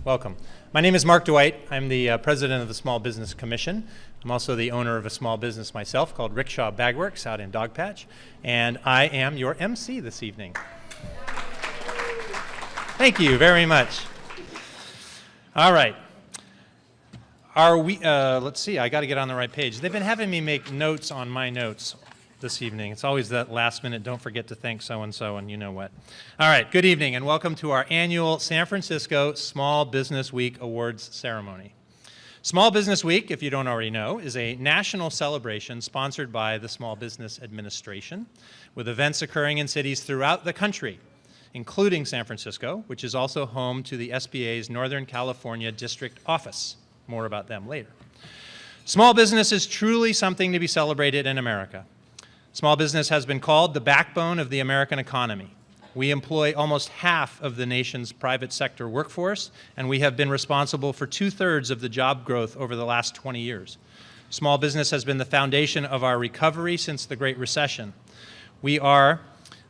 Welcome. My name is Mark Dwight. I'm the president of the Small Business Commission. I'm also the owner of a small business myself called Rickshaw Bagworks out in Dogpatch, and I am your MC this evening. Thank you very much. All right. Let's see, I got to get on the right page. They've been having me make notes on my notes this evening. It's always that last minute, don't forget to thank so-and-so, and you know what. All right, good evening, and welcome to our annual San Francisco Small Business Week Awards ceremony. Small Business Week, if you don't already know, is a national celebration sponsored by the Small Business Administration, with events occurring in cities throughout the country, including San Francisco, which is also home to the SBA's Northern California District Office. More about them later. Small business is truly something to be celebrated in America. Small business has been called the backbone of the American economy. We employ almost half of the nation's private sector workforce, and we have been responsible for 2/3 of the job growth over the last 20 years. Small business has been the foundation of our recovery since the Great Recession. We are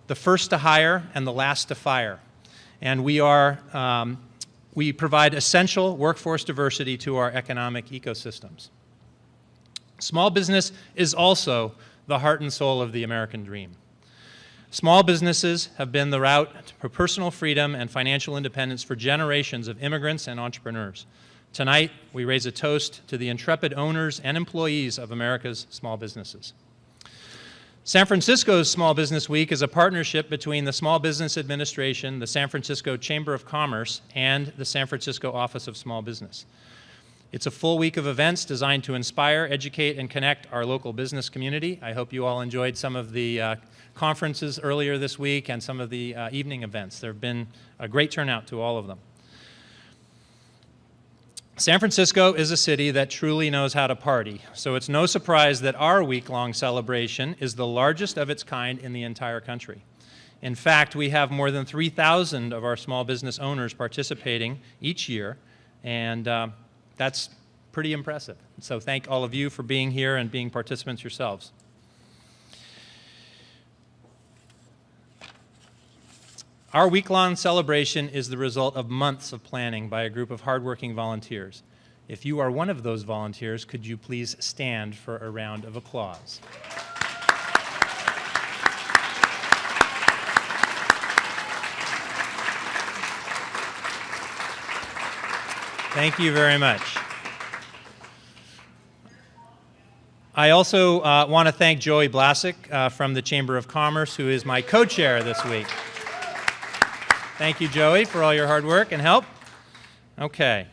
the first to hire and the last to fire, and we provide essential workforce diversity to our economic ecosystems. Small business is also the heart and soul of the American dream. Small businesses have been the route for personal freedom and financial independence for generations of immigrants and entrepreneurs. Tonight, we raise a toast to the intrepid owners and employees of America's small businesses. San Francisco's Small Business Week is a partnership between the Small Business Administration, the San Francisco Chamber of Commerce, and the San Francisco Office of Small Business. It's a full week of events designed to inspire, educate, and connect our local business community. I hope you all enjoyed some of the conferences earlier this week and some of the evening events. There have been a great turnout to all of them. San Francisco is a city that truly knows how to party, so it's no surprise that our week-long celebration is the largest of its kind in the entire country. In fact, we have more than 3,000 of our small business owners participating each year, and that's pretty impressive. So thank all of you for being here and being participants yourselves. Our week-long celebration is the result of months of planning by a group of hardworking volunteers. If you are one of those volunteers, could you please stand for a round of applause? Thank you very much. I also want to thank Joey Blasek from the Chamber of Commerce, who is my co-chair this week. Thank you, Joey, for all your hard work and help. Okay.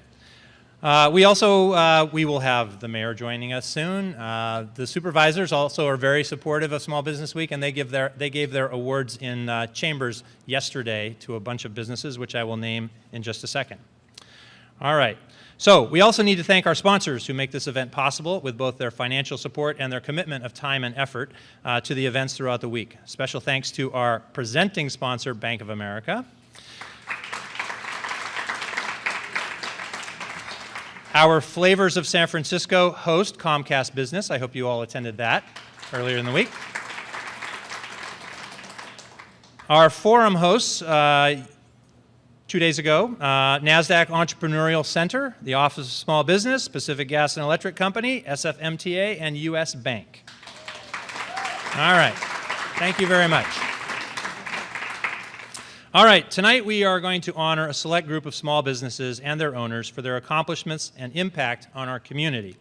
We will have the mayor joining us soon. The supervisors also are very supportive of Small Business Week, and they gave their awards in chambers yesterday to a bunch of businesses, which I will name in just a second. All right. So we also need to thank our sponsors who make this event possible with both their financial support and their commitment of time and effort to the events throughout the week. Special thanks to our presenting sponsor, Bank of America. Our Flavors of San Francisco host, Comcast Business. I hope you all attended that earlier in the week. Our forum hosts 2 days ago, NASDAQ Entrepreneurial Center, the Office of Small Business, Pacific Gas and Electric Company, SFMTA, and U.S. Bank. All right. Thank you very much. All right. Tonight we are going to honor a select group of small businesses and their owners for their accomplishments and impact on our community.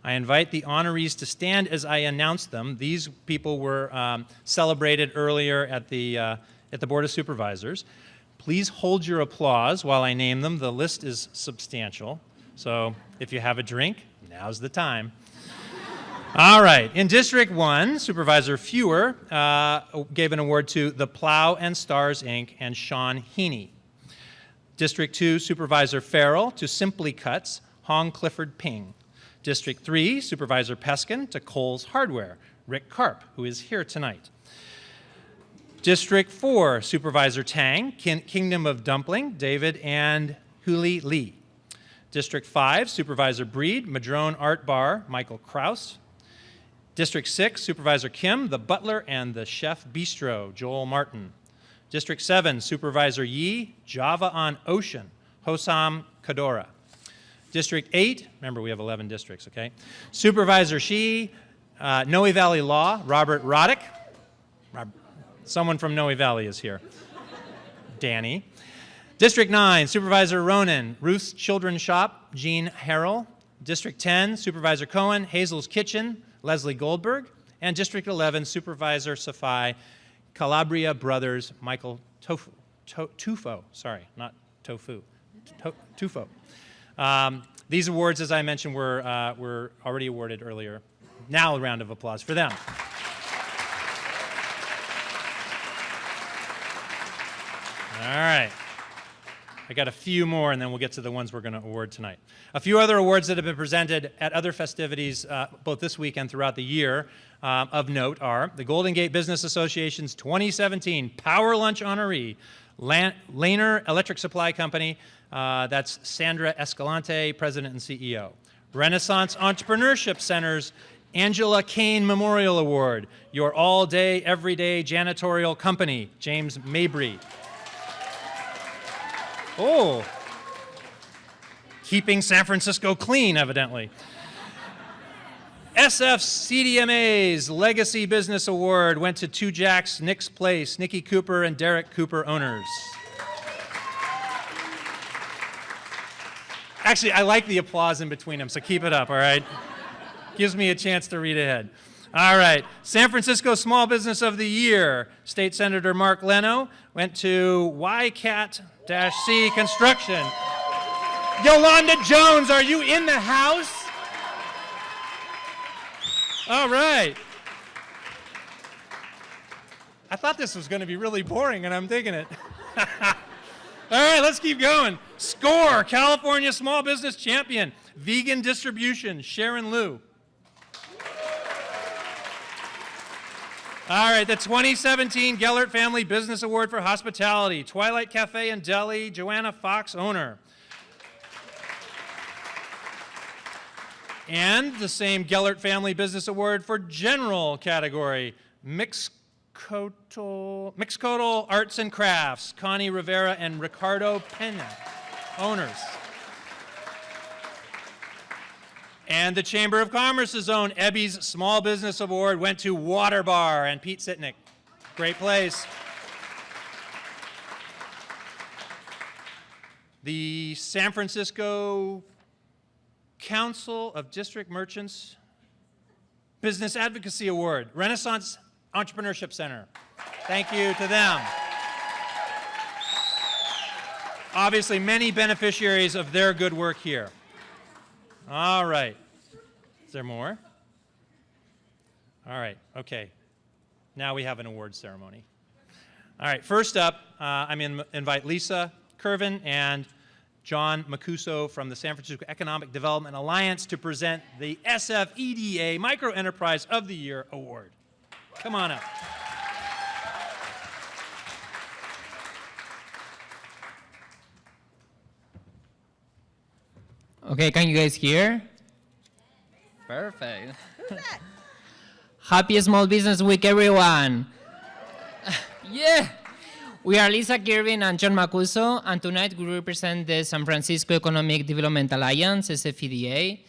I invite the honorees to stand as I announce them. These people were celebrated earlier at the Board of Supervisors. Please hold your applause while I name them. The list is substantial, so if you have a drink, now's the time. All right. In District 1, Supervisor Fewer gave an award to The Plow and Stars, Inc. and Sean Heaney. District 2, Supervisor Farrell to Simply Cuts, Hong Clifford Ping. District 3, Supervisor Peskin to Kohl's Hardware, Rick Karp, who is here tonight. District 4, Supervisor Tang, Kingdom of Dumpling, David and Huli Lee. District 5, Supervisor Breed, Madrone Art Bar, Michael Kraus. District 6, Supervisor Kim, The Butler and the Chef Bistro, Joel Martin. District 7, Supervisor Yi, Java on Ocean, Hossam Kadora. District 8, remember we have 11 districts, okay? Supervisor Shi, Noe Valley Law, Robert Roddick. Someone from Noe Valley is here. Danny. District 9, Supervisor Ronan, Ruth's Children's Shop, Jean Harrell. District 10, Supervisor Cohen, Hazel's Kitchen, Leslie Goldberg. And District 11, Supervisor Safai, Calabria Brothers, Michael Tufo. Sorry, not tofu. Tufo. These awards, as I mentioned, were already awarded earlier. Now a round of applause for them. All right. I got a few more, and then we'll get to the ones we're going to award tonight. A few other awards that have been presented at other festivities, both this week and throughout the year, of note are the Golden Gate Business Association's 2017 Power Lunch honoree, Lehner Electric Supply Company. That's Sandra Escalante, President and CEO. Renaissance Entrepreneurship Center's Angela Kane Memorial Award, your all-day, everyday janitorial company, James Mabry. Oh, keeping San Francisco clean, evidently. SF-CDMA's Legacy Business Award went to Two Jacks, Nick's Place, Nikki Cooper and Derek Cooper owners. Actually, I like the applause in between them, so keep it up, all right? Gives me a chance to read ahead. All right, San Francisco Small Business of the Year, State Senator Mark Leno went to YCAT-C Construction. Yolanda Jones, are you in the house? All right. I thought this was going to be really boring, and I'm digging it. All right, let's keep going. SCORE, California Small Business Champion, Vegan Distribution, Sharon Liu. All right, the 2017 Gellert Family Business Award for Hospitality, Twilight Cafe and Deli, Joanna Fox, owner. And the same Gellert Family Business Award for General category, Mixcoatl Arts and Crafts, Connie Rivera and Ricardo Pena, owners. And the Chamber of Commerce's own Ebby's Small Business Award went to Water Bar and Pete Sitnick. Great place. The San Francisco Council of District Merchants Business Advocacy Award, Renaissance Entrepreneurship Center. Thank you to them. Obviously, many beneficiaries of their good work here. All right. Is there more? All right, okay. Now we have an award ceremony. All right, first up, I'm going to invite Lisa Curvin and John Macuso from the San Francisco Economic Development Alliance to present the SFEDA Micro Enterprise of the Year Award. Come on up. Okay, can you guys hear? Perfect. Happy Small Business Week, everyone. Yeah. We are Lisa Kirvin and John Macuso, and tonight we represent the San Francisco Economic Development Alliance, SFEDA.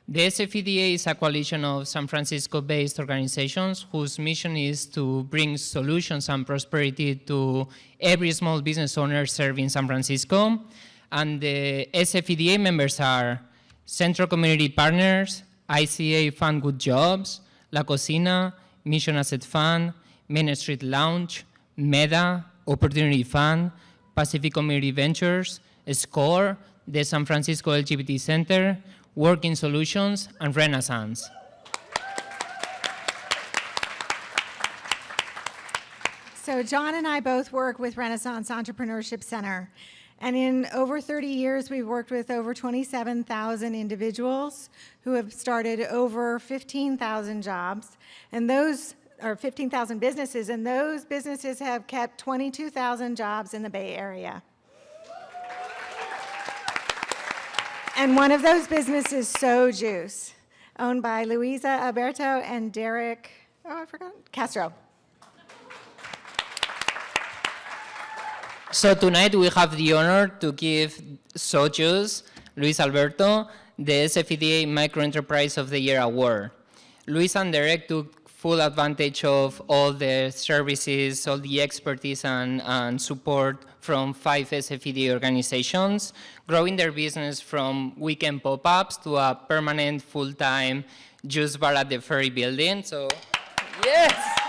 The SFEDA is a coalition of San Francisco-based organizations whose mission is to bring solutions and prosperity to every small business owner serving San Francisco. And the SFEDA members are Central Community Partners, ICA Fund Good Jobs, La Cocina, Mission Asset Fund, Main Street Lounge, MEDA, Opportunity Fund, Pacific Community Ventures, SCORE, the San Francisco LGBT Center, Working Solutions, and Renaissance. So John and I both work with Renaissance Entrepreneurship Center. And in over 30 years, we've worked with over 27,000 individuals who have started over 15,000 jobs. And those are 15,000 businesses, and those businesses have kept 22,000 jobs in the Bay Area. And one of those businesses is So Juice, owned by Luisa Alberto and Derek, Castro. So tonight we have the honor to give SoJuice, Luis Alberto, the SFEDA Microenterprise of the Year award. Luis and Derek took full advantage of all the services, all the expertise and support from 5 SFEDA organizations, growing their business from weekend pop-ups to a permanent full-time juice bar at the Ferry Building. So, yes!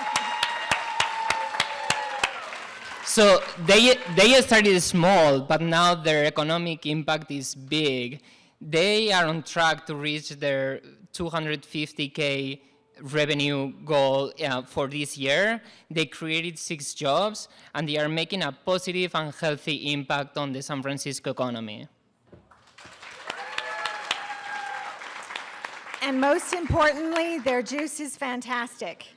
So they started small, but now their economic impact is big. They are on track to reach their 250K revenue goal for this year. They created 6 jobs, and they are making a positive and healthy impact on the San Francisco economy. And most importantly, their juice is fantastic.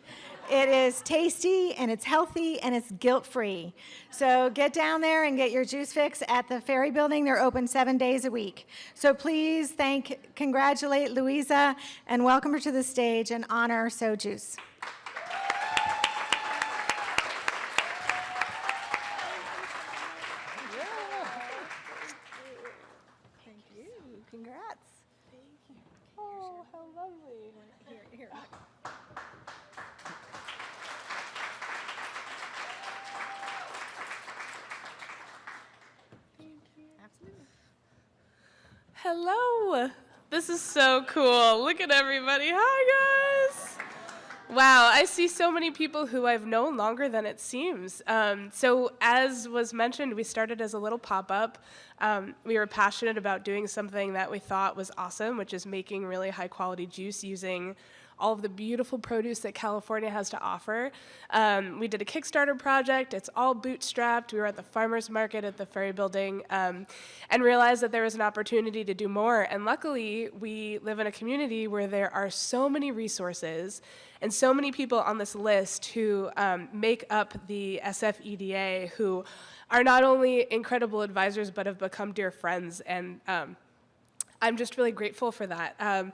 It is tasty, and it's healthy, and it's guilt-free. So get down there and get your juice fix at the Ferry Building. They're open 7 days a week. So please congratulate Louisa, and welcome her to the stage and honor SoJuice. Thank you. Congrats. Thank you. Oh, how lovely. Here. Absolutely. Hello. This is so cool. Look at everybody. Hi, guys. Wow, I see so many people who I've known longer than it seems. So as was mentioned, we started as a little pop-up. We were passionate about doing something that we thought was awesome, which is making really high-quality juice using all of the beautiful produce that California has to offer. We did a Kickstarter project. It's all bootstrapped. We were at the farmers market at the Ferry Building and realized that there was an opportunity to do more. And luckily, we live in a community where there are so many resources and so many people on this list who make up the SFEDA, who are not only incredible advisors, but have become dear friends. And I'm just really grateful for that.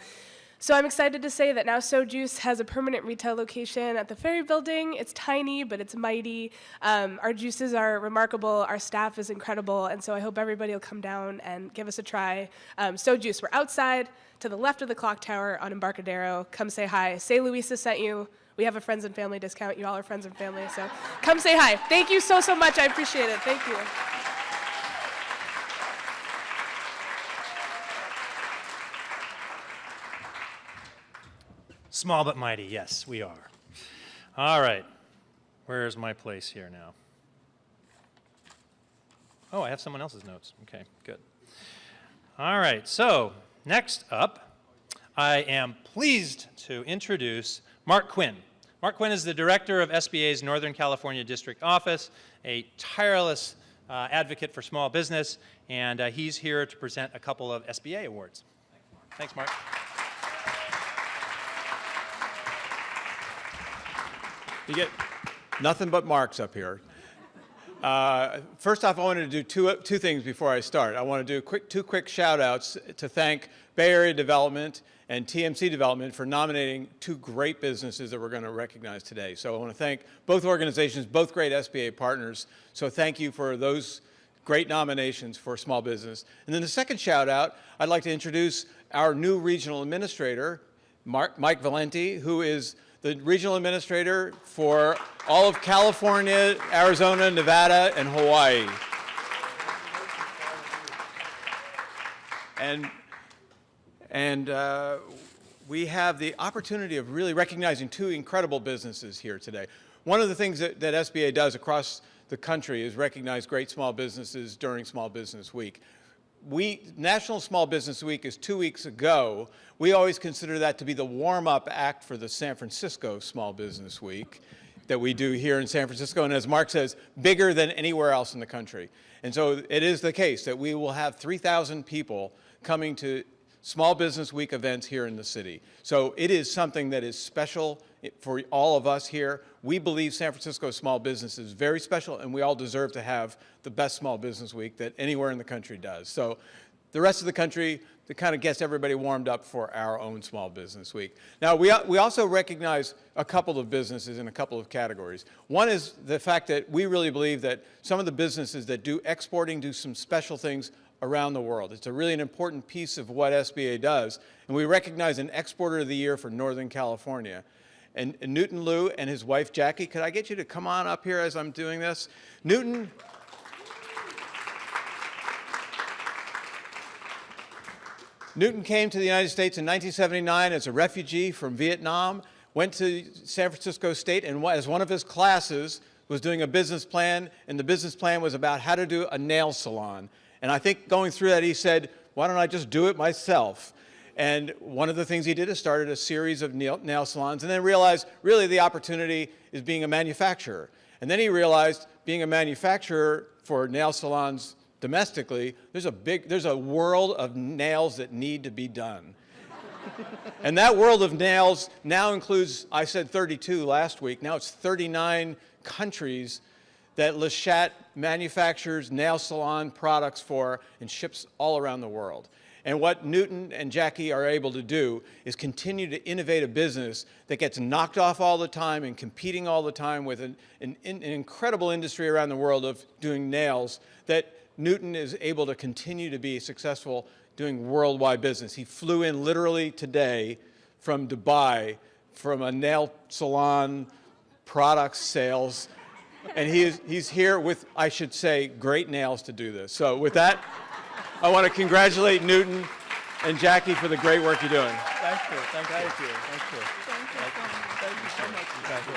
So I'm excited to say that now SoJuice has a permanent retail location at the Ferry Building. It's tiny, but it's mighty. Our juices are remarkable. Our staff is incredible. And so I hope everybody will come down and give us a try. SoJuice, we're outside to the left of the clock tower on Embarcadero. Come say hi. Say Luisa sent you. We have a friends and family discount. You all are friends and family, so come say hi. Thank you so much. I appreciate it. Thank you. Small but mighty, yes, we are. All right, where's my place here now? Oh, I have someone else's notes. Okay, good. All right, so next up, I am pleased to introduce Mark Quinn. Mark Quinn is the director of SBA's Northern California District Office, a tireless advocate for small business, and he's here to present a couple of SBA awards. Thanks, Mark. You get nothing but marks up here. First off, I wanted to do two things before I start. I want to do two quick shout-outs to thank Bay Area Development and TMC Development for nominating 2 great businesses that we're going to recognize today. So I want to thank both organizations, both great SBA partners. So thank you for those great nominations for small business. And then the second shout-out, I'd like to introduce our new regional administrator, Mike Valenti, who is the regional administrator for all of California, Arizona, Nevada, and Hawaii. And we have the opportunity of really recognizing 2 incredible businesses here today. One of the things that SBA does across the country is recognize great small businesses during Small Business Week. National Small Business Week is 2 weeks ago. We always consider that to be the warm-up act for the San Francisco Small Business Week that we do here in San Francisco, and as Mark says, bigger than anywhere else in the country. And so it is the case that we will have 3,000 people coming to Small Business Week events here in the city. So it is something that is special for all of us here. We believe San Francisco small business is very special, and we all deserve to have the best Small Business Week that anywhere in the country does. So the rest of the country, that kind of gets everybody warmed up for our own Small Business Week. Now, we also recognize a couple of businesses in a couple of categories. One is the fact that we really believe that some of the businesses that do exporting do some special things around the world. It's really an important piece of what SBA does, and we recognize an Exporter of the Year for Northern California. And Newton Liu and his wife, Jackie, could I get you to come on up here as I'm doing this? Newton came to the United States in 1979 as a refugee from Vietnam, went to San Francisco State, and as one of his classes was doing a business plan, and the business plan was about how to do a nail salon. And I think going through that, he said, why don't I just do it myself? And one of the things he did is started a series of nail salons, and then realized really the opportunity is being a manufacturer. And then he realized being a manufacturer for nail salons domestically, there's a world of nails that need to be done. And that world of nails now includes, I said 32 last week, now it's 39 countries that Le Chat manufactures nail salon products for and ships all around the world. And what Newton and Jackie are able to do is continue to innovate a business that gets knocked off all the time and competing all the time with an incredible industry around the world of doing nails, that Newton is able to continue to be successful doing worldwide business. He flew in literally today from Dubai from a nail salon product sales, and he's here with, I should say, great nails to do this. So with that, I want to congratulate Newton and Jackie for the great work you're doing. Thank you. Thank you. Thank you. Thank you so much. Thank you.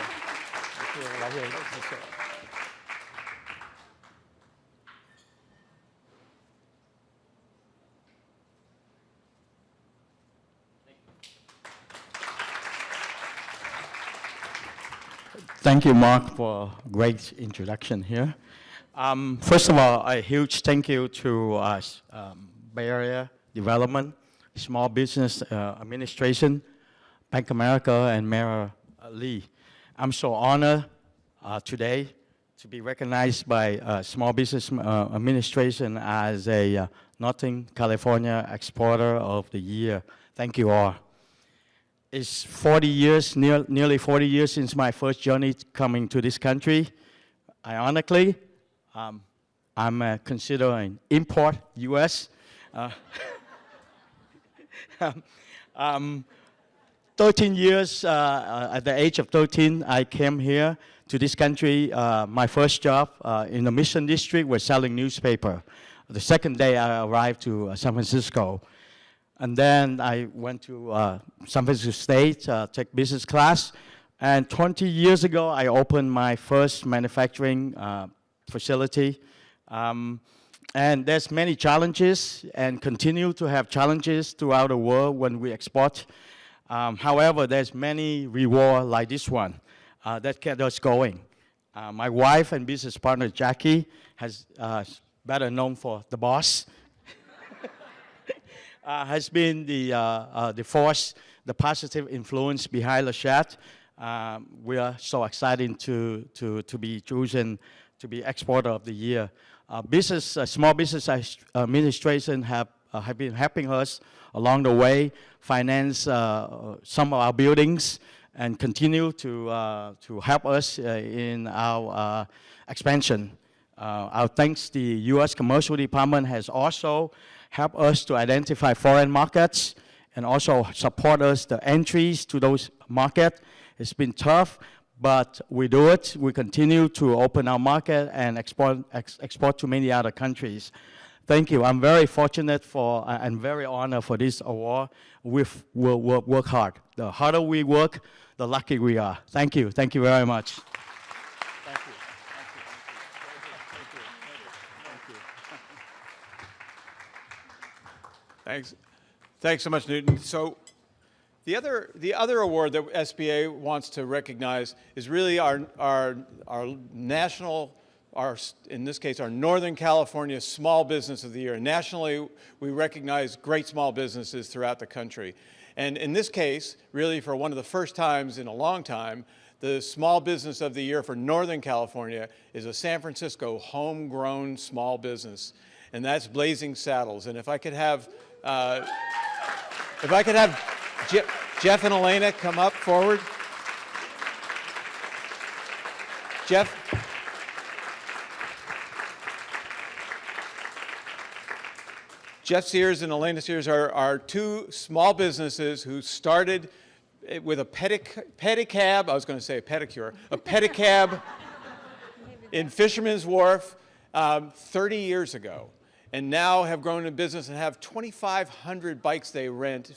Thank you, Mark, for a great introduction here. First of all, a huge thank you to Bay Area Development, Small Business Administration, Bank of America, and Mayor Lee. I'm so honored today to be recognized by Small Business Administration as a Northern California Exporter of the Year. Thank you all. It's 40 years, nearly 40 years since my first journey coming to this country. Ironically, I'm considering import U.S. 13 years, at the age of 13, I came here to this country. My first job in the Mission District was selling newspaper. The second day, I arrived to San Francisco. And then I went to San Francisco State, take business class. And 20 years ago, I opened my first manufacturing facility. And there's many challenges and continue to have challenges throughout the world when we export. However, there's many rewards like this one that kept us going. My wife and business partner, Jackie, has better known for the boss, has been the force, the positive influence behind Le Chat. We are so excited to be chosen to be Exporter of the Year. Small Business Administration have been helping us along the way, finance some of our buildings, and continue to help us in our expansion. Our thanks, the U.S. Commercial Department has also helped us to identify foreign markets and also support us the entries to those markets. It's been tough, but we do it. We continue to open our market and export to many other countries. Thank you. I'm very fortunate for and very honored for this award. We'll work hard. The harder we work, the luckier we are. Thank you. Thank you very much. Thank you. Thanks. Thanks so much, Newton. So the other award that SBA wants to recognize is really our national, in this case, our Northern California Small Business of the Year. Nationally, we recognize great small businesses throughout the country. And in this case, really for one of the first times in a long time, the Small Business of the Year for Northern California is a San Francisco homegrown small business, and that's Blazing Saddles. And if I could have If I could have Jeff and Elena come up forward. Jeff? Jeff Sears and Elena Sears are two small businesses who started with a pedicab, I was going to say a pedicure, a pedicab in Fisherman's Wharf 30 years ago, and now have grown in business and have 2,500 bikes they rent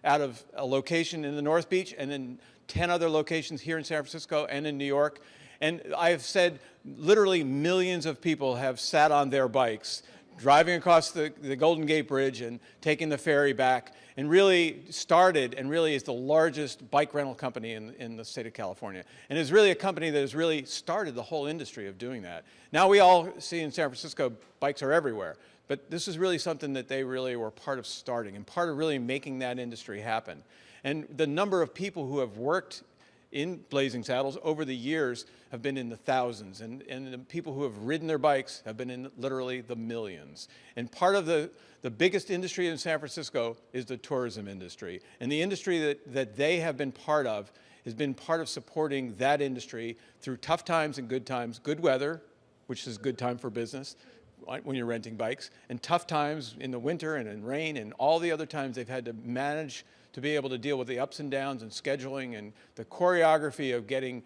out of a location in the North Beach and then 10 other locations here in San Francisco and in New York. And I have said literally millions of people have sat on their bikes driving across the Golden Gate Bridge and taking the ferry back, and really started and really is the largest bike rental company in the state of California. And is really a company that has really started the whole industry of doing that. Now we all see in San Francisco, bikes are everywhere, but this is really something that they really were part of starting and part of really making that industry happen. And the number of people who have worked in Blazing Saddles over the years have been in the thousands, and the people who have ridden their bikes have been in literally the millions. And part of the biggest industry in San Francisco is the tourism industry. And the industry that they have been part of has been part of supporting that industry through tough times and good times, good weather, which is good time for business when you're renting bikes, and tough times in the winter and in rain and all the other times they've had to manage to be able to deal with the ups and downs and scheduling and the choreography of getting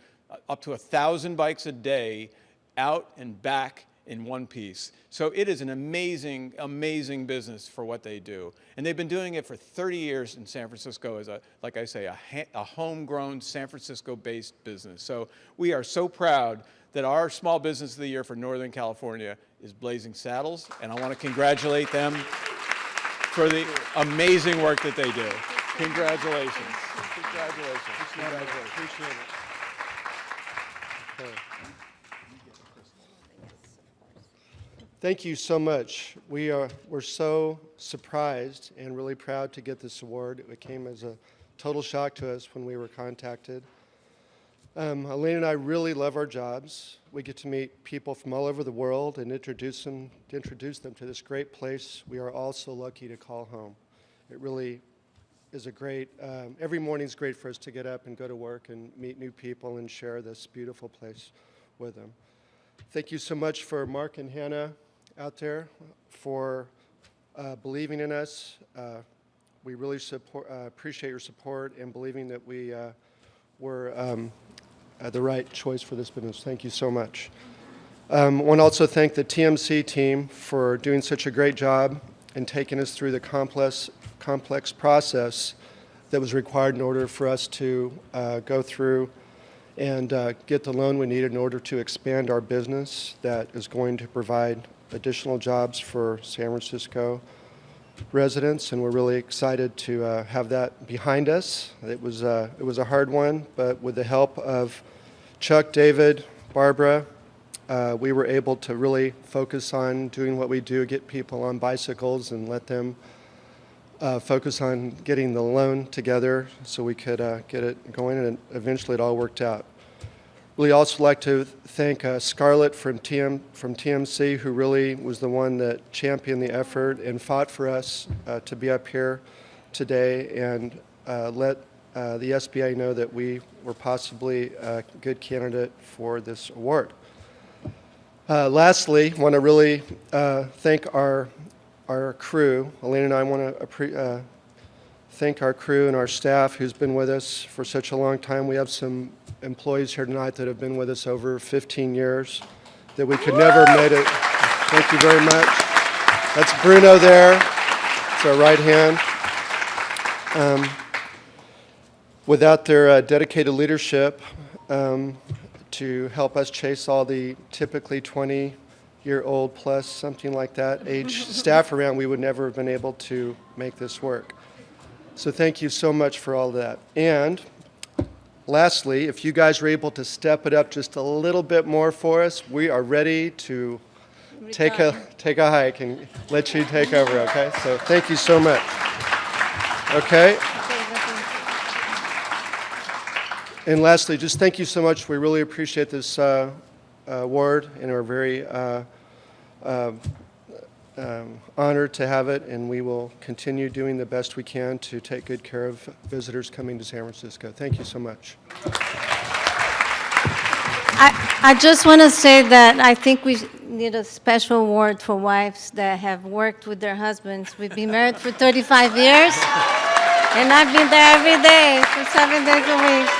up to 1,000 bikes a day out and back in one piece. So it is an amazing, amazing business for what they do. And they've been doing it for 30 years in San Francisco as like I say, a homegrown San Francisco-based business. So we are so proud that our Small Business of the Year for Northern California is Blazing Saddles, and I want to congratulate them for the amazing work that they do. Congratulations. Congratulations. Congratulations. Appreciate it. Okay. Thank you so much. We're so surprised and really proud to get this award. It came as a total shock to us when we were contacted. Elena and I really love our jobs. We get to meet people from all over the world and introduce them to this great place we are all so lucky to call home. It really is a great, every morning's great for us to get up and go to work and meet new people and share this beautiful place with them. Thank you so much for Mark and Hannah out there for believing in us. We really appreciate your support and believing that we were the right choice for this business. Thank you so much. I want to also thank the TMC team for doing such a great job and taking us through the complex process that was required in order for us to go through and get the loan we needed in order to expand our business that is going to provide additional jobs for San Francisco residents, and we're really excited to have that behind us. It was a hard one, but with the help of Chuck, David, Barbara, we were able to really focus on doing what we do, get people on bicycles and let them focus on getting the loan together so we could get it going, and eventually it all worked out. Really also like to thank Scarlett from TMC, who really was the one that championed the effort and fought for us to be up here today and let the SBA know that we were possibly a good candidate for this award. Lastly, want to really thank our crew. Elena and I want to thank our crew and our staff who's been with us for such a long time. We have some employees here tonight that have been with us over 15 years that we could never have made it. Thank you very much. That's Bruno there. It's our right hand. Without their dedicated leadership to help us chase all the typically 20-year-old plus, something like that, age staff around, we would never have been able to make this work. So thank you so much for all that. And lastly, if you guys are able to step it up just a little bit more for us, we are ready to take a hike and let you take over, okay? So thank you so much. Okay? And lastly, just thank you so much. We really appreciate this award and are very honored to have it, and we will continue doing the best we can to take good care of visitors coming to San Francisco. Thank you so much. I just want to say that I think we need a special award for wives that have worked with their husbands. We've been married for 35 years, and I've been there every day for 7 days a week.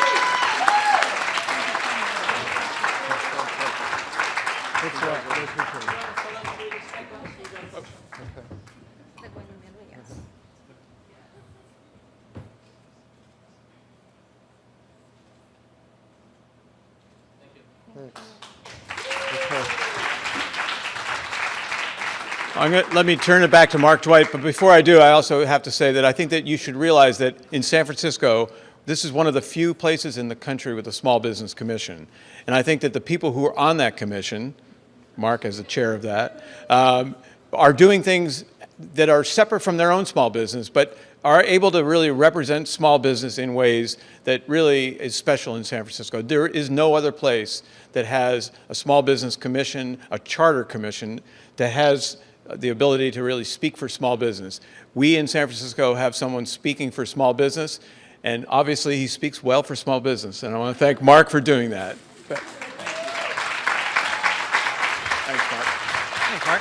Let me turn it back to Mark Dwight, but before I do, I also have to say that I think that you should realize that in San Francisco, this is one of the few places in the country with a small business commission. And I think that the people who are on that commission, Mark as the chair of that, are doing things that are separate from their own small business, but are able to really represent small business in ways that really is special in San Francisco. There is no other place that has a small business commission, a charter commission, that has the ability to really speak for small business. We in San Francisco have someone speaking for small business, and obviously he speaks well for small business, and I want to thank Mark for doing that. Thanks, Mark. Thanks, Mark.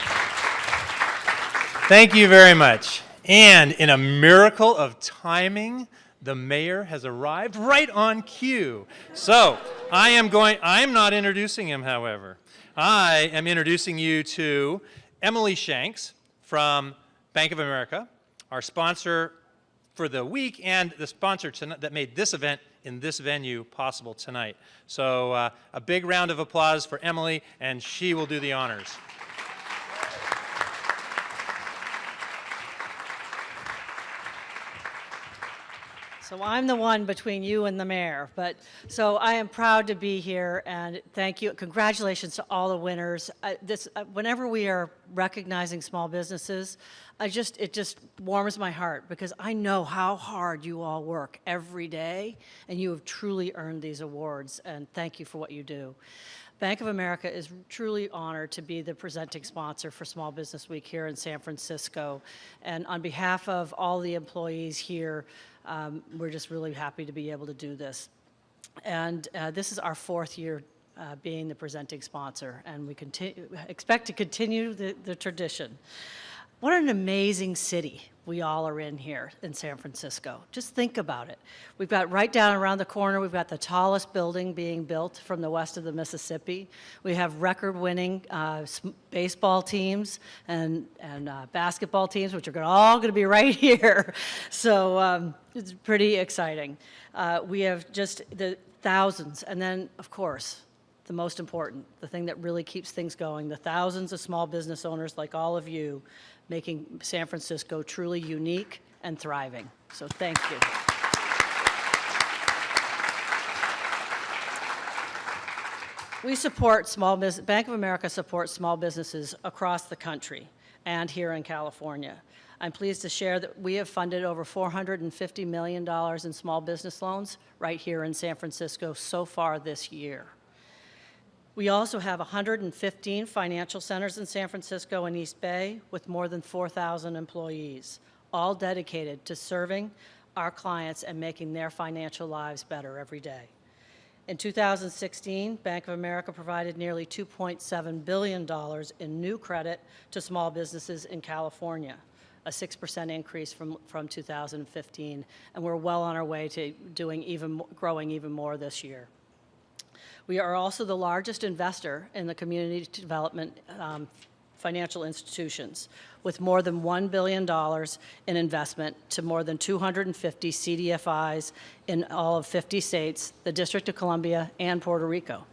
Thank you very much. And in a miracle of timing, the mayor has arrived right on cue. So I am not introducing him, however. I am introducing you to Emily Shanks from Bank of America, our sponsor for the week and the sponsor that made this event in this venue possible tonight. So a big round of applause for Emily, and she will do the honors. So I'm the one between you and the mayor, so I am proud to be here, and thank you. Congratulations to all the winners. Whenever we are recognizing small businesses, it just warms my heart, because I know how hard you all work every day, and you have truly earned these awards, and thank you for what you do. Bank of America is truly honored to be the presenting sponsor for Small Business Week here in San Francisco, and on behalf of all the employees here, we're just really happy to be able to do this. And this is our 4th year being the presenting sponsor, and we expect to continue the tradition. What an amazing city we all are in here in San Francisco. Just think about it. We've got right down around the corner, we've got the tallest building being built from the west of the Mississippi. We have record-winning baseball teams and basketball teams, which are all going to be right here. So it's pretty exciting. We have just the thousands, and then, of course, the most important, the thing that really keeps things going, the thousands of small business owners like all of you, making San Francisco truly unique and thriving. So thank you. We support small business. Bank of America supports small businesses across the country and here in California. I'm pleased to share that we have funded over $450 million in small business loans right here in San Francisco so far this year. We also have 115 financial centers in San Francisco and East Bay with more than 4,000 employees, all dedicated to serving our clients and making their financial lives better every day. In 2016, Bank of America provided nearly $2.7 billion in new credit to small businesses in California, a 6% increase from 2015, and we're well on our way to growing even more this year. We are also the largest investor in the community development financial institutions, with more than $1 billion in investment to more than 250 CDFIs in all of 50 states, the District of Columbia, and Puerto Rico.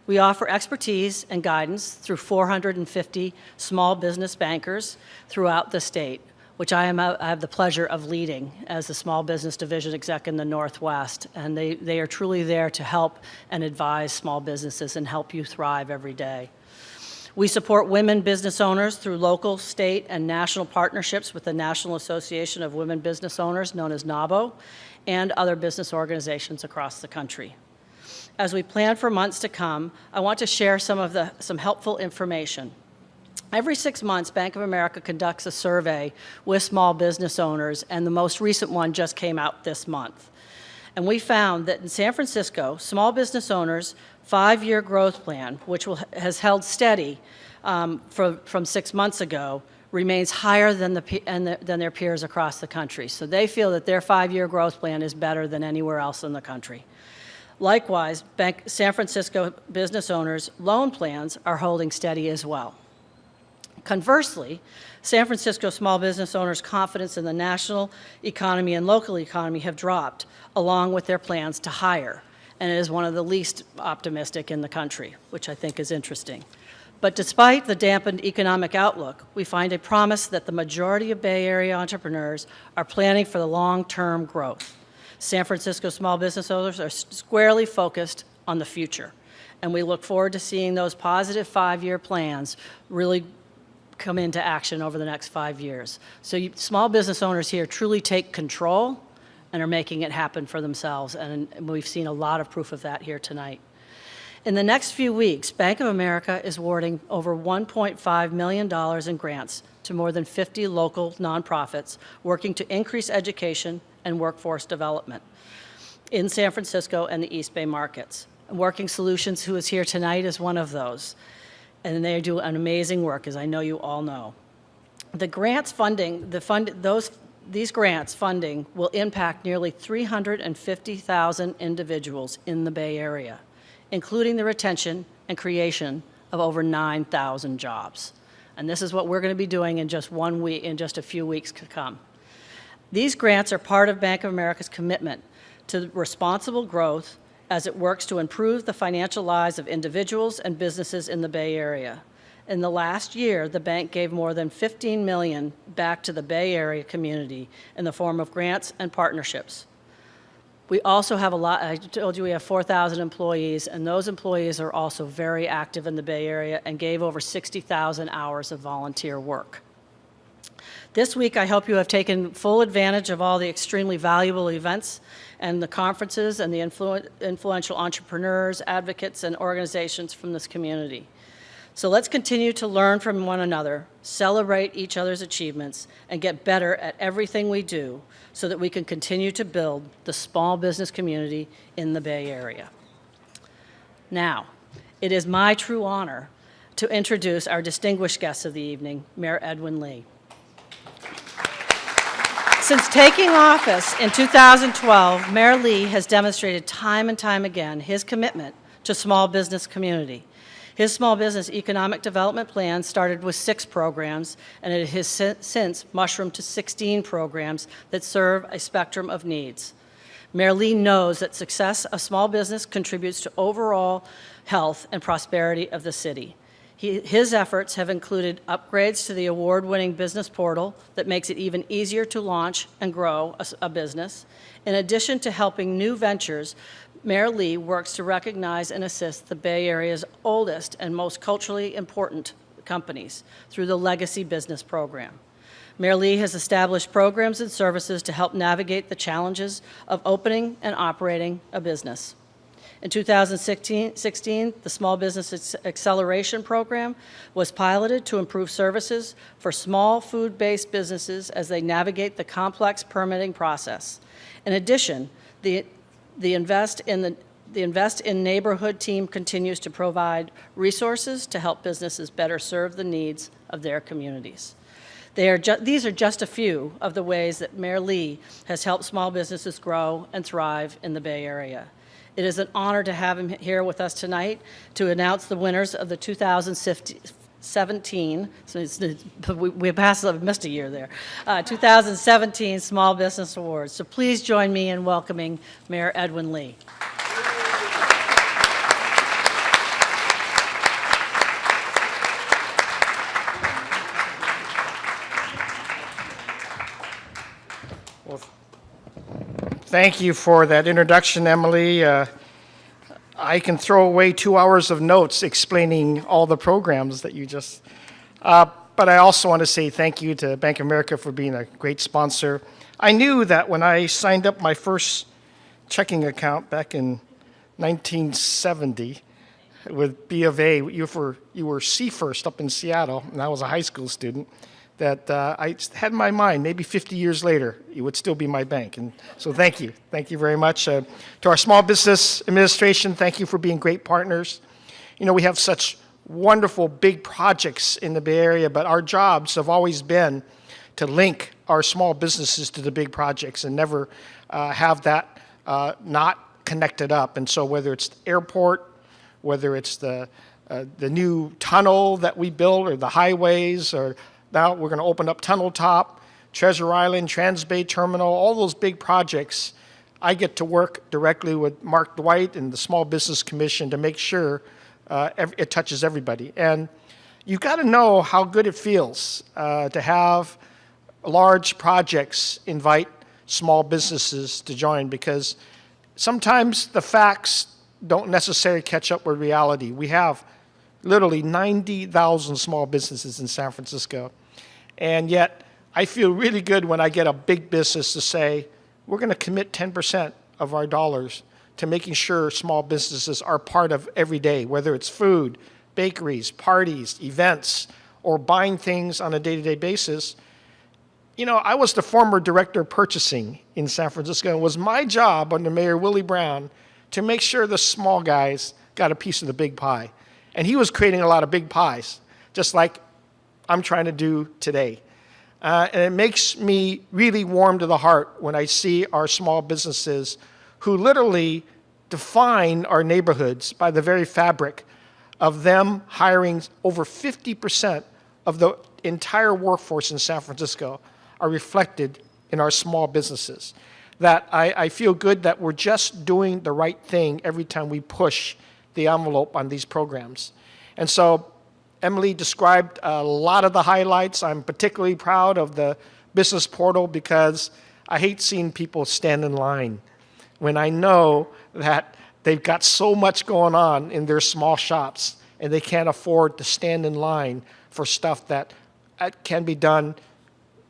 We offer expertise and guidance through 450 small business bankers throughout the state, which I have the pleasure of leading as the Small Business Division Exec in the Northwest. And they are truly there to help and advise small businesses and help you thrive every day. We support women business owners through local, state, and national partnerships with the National Association of Women Business Owners, known as NAWBO, and other business organizations across the country. As we plan for months to come, I want to share some helpful information. Every 6 months, Bank of America conducts a survey with small business owners, and the most recent one just came out this month. And we found that in San Francisco, small business owners' 5-year growth plan, which has held steady from 6 months ago, remains higher than their peers across the country. So they feel that their 5-year growth plan is better than anywhere else in the country. Likewise, San Francisco business owners' loan plans are holding steady as well. Conversely, San Francisco small business owners' confidence in the national economy and local economy have dropped, along with their plans to hire, and it is one of the least optimistic in the country, which I think is interesting. But despite the dampened economic outlook, we find a promise that the majority of Bay Area entrepreneurs are planning for the long-term growth. San Francisco small business owners are squarely focused on the future, and we look forward to seeing those positive 5-year plans really come into action over the next 5 years. So small business owners here truly take control and are making it happen for themselves, and we've seen a lot of proof of that here tonight. In the next few weeks, Bank of America is awarding over $1.5 million in grants to more than 50 local nonprofits working to increase education and workforce development in San Francisco and the East Bay markets. Working Solutions, who is here tonight, is one of those. And they do an amazing work, as I know you all know. The grants funding, these grants funding will impact nearly 350,000 individuals in the Bay Area, including the retention and creation of over 9,000 jobs. And this is what we're going to be doing in just 1 week, in just a few weeks to come. These grants are part of Bank of America's commitment to responsible growth as it works to improve the financial lives of individuals and businesses in the Bay Area. In the last year, the bank gave more than $15 million back to the Bay Area community in the form of grants and partnerships. We also have I told you we have 4,000 employees, and those employees are also very active in the Bay Area and gave over 60,000 hours of volunteer work. This week, I hope you have taken full advantage of all the extremely valuable events and the conferences and the influential entrepreneurs, advocates, and organizations from this community. So let's continue to learn from one another, celebrate each other's achievements, and get better at everything we do so that we can continue to build the small business community in the Bay Area. Now, it is my true honor to introduce our distinguished guest of the evening, Mayor Edwin Lee. Since taking office in 2012, Mayor Lee has demonstrated time and time again his commitment to small business community. His small business economic development plan started with 6 programs, and it has since mushroomed to 16 programs that serve a spectrum of needs. Mayor Lee knows that success of small business contributes to overall health and prosperity of the city. His efforts have included upgrades to the award-winning business portal that makes it even easier to launch and grow a business. In addition to helping new ventures, Mayor Lee works to recognize and assist the Bay Area's oldest and most culturally important companies through the Legacy Business Program. Mayor Lee has established programs and services to help navigate the challenges of opening and operating a business. In 2016, the Small Business Acceleration Program was piloted to improve services for small food-based businesses as they navigate the complex permitting process. In addition, the Invest in Neighborhood team continues to provide resources to help businesses better serve the needs of their communities. These are just a few of the ways that Mayor Lee has helped small businesses grow and thrive in the Bay Area. It is an honor to have him here with us tonight to announce the winners of the 2017, we missed a year there, 2017 Small Business Awards. So please join me in welcoming Mayor Edwin Lee. Thank you for that introduction, Emily. I can throw away 2 hours of notes explaining all the programs that you just, but I also want to say thank you to Bank of America for being a great sponsor. I knew that when I signed up my first checking account back in 1970, with B of A. You were C first up in Seattle, and I was a high school student. That I had in my mind, maybe 50 years later, it would still be my bank. And so thank you. Thank you very much. To our Small Business Administration, thank you for being great partners. You know, we have such wonderful big projects in the Bay Area, but our jobs have always been to link our small businesses to the big projects and never have that not connected up. And so whether it's the airport, whether it's the new tunnel that we built, or the highways, or now we're going to open up Tunnel Top, Treasure Island, Transbay Terminal, all those big projects. I get to work directly with Mark Dwight and the Small Business Commission to make sure it touches everybody. And you've got to know how good it feels to have large projects invite small businesses to join, because sometimes the facts don't necessarily catch up with reality. We have literally 90,000 small businesses in San Francisco. And yet, I feel really good when I get a big business to say, we're going to commit 10% of our dollars to making sure small businesses are part of every day, whether it's food, bakeries, parties, events, or buying things on a day-to-day basis. You know, I was the former director of purchasing in San Francisco, and it was my job under Mayor Willie Brown to make sure the small guys got a piece of the big pie. And he was creating a lot of big pies, just like I'm trying to do today. And it makes me really warm to the heart when I see our small businesses who literally define our neighborhoods by the very fabric of them hiring over 50% of the entire workforce in San Francisco are reflected in our small businesses. That I feel good that we're just doing the right thing every time we push the envelope on these programs. And so Emily described a lot of the highlights. I'm particularly proud of the business portal because I hate seeing people stand in line when I know that they've got so much going on in their small shops and they can't afford to stand in line for stuff that can be done